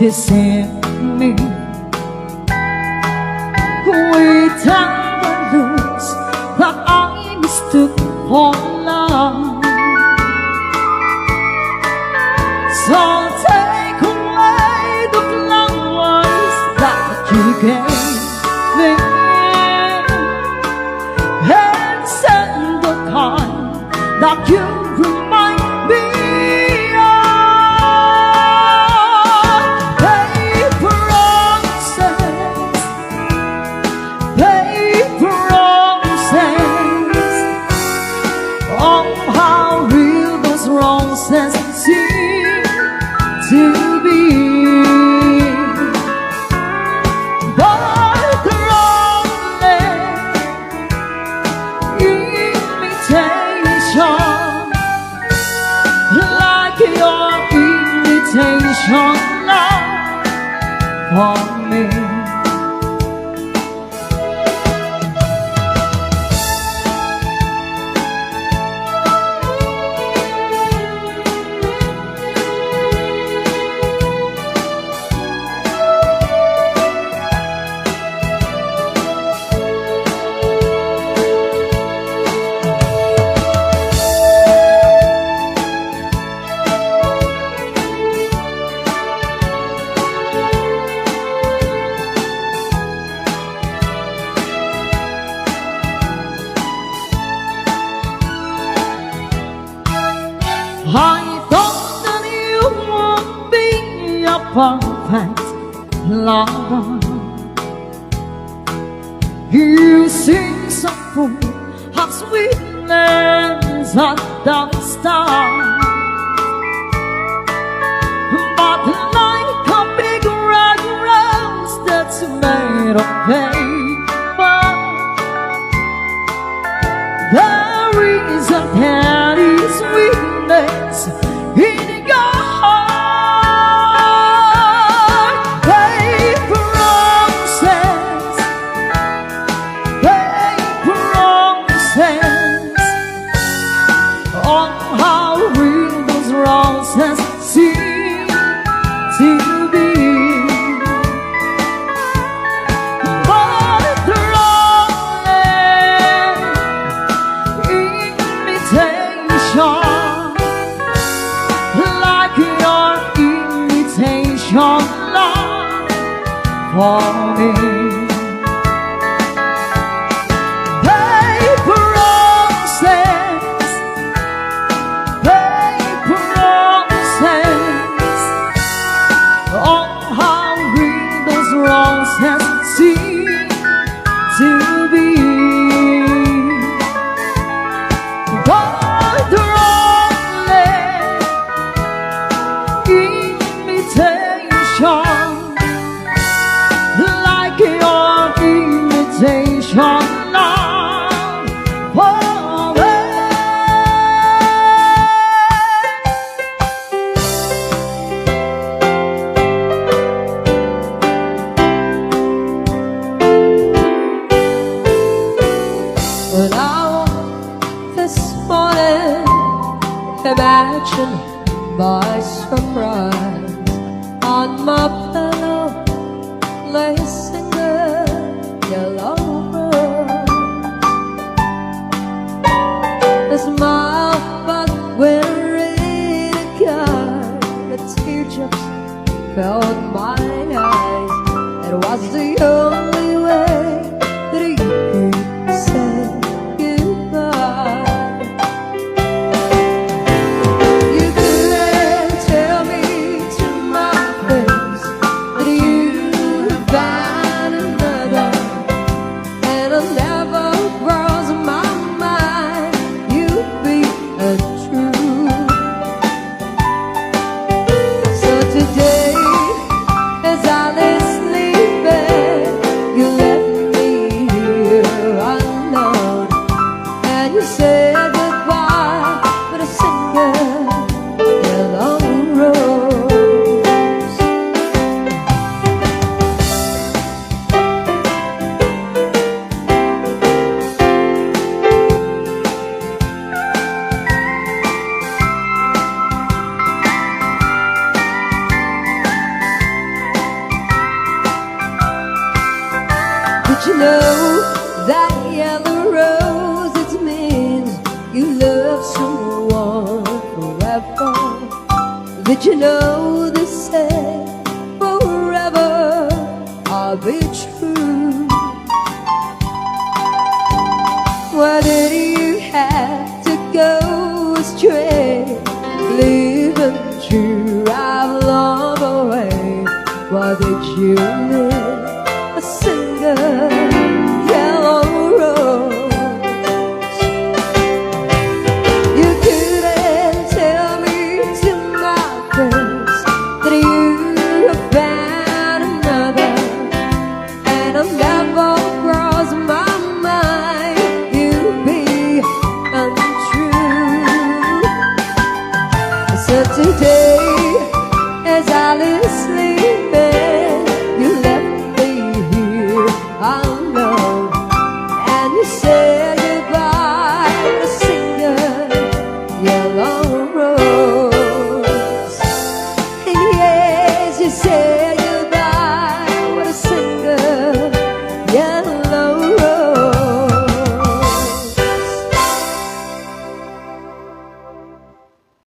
this in me. Without the looks that I mistook for love, so take away the flowers that you gave me, and send the kind that you remind me of. Paper roses, paper roses. Oh, how real those roses seem to be. But they're only imitation, like your imitation love for me. I thought that you would be a perfect lover. You sing so full of sweetness at the start, but like a big red rose that's made of paper, there is a candy sweetness in your heart. Paper roses, paper roses. Oh, how real those roses seem to be. But they're only imitation, like your imitation love for me. Paper roses, paper roses. Oh, how real those roses seem to be. But they're imitation, like your imitation love for me. When I woke this morning, imagine by surprise, on my pillow lay a single yellow rose. A smile, but when I read it, the teardrops fell in my eyes. It was the only way that you could say goodbye. You couldn't tell me to my face that you found Did you know they say forever I'll be true? Why did you have to go astray, leaving true I've long away? Why did you live a single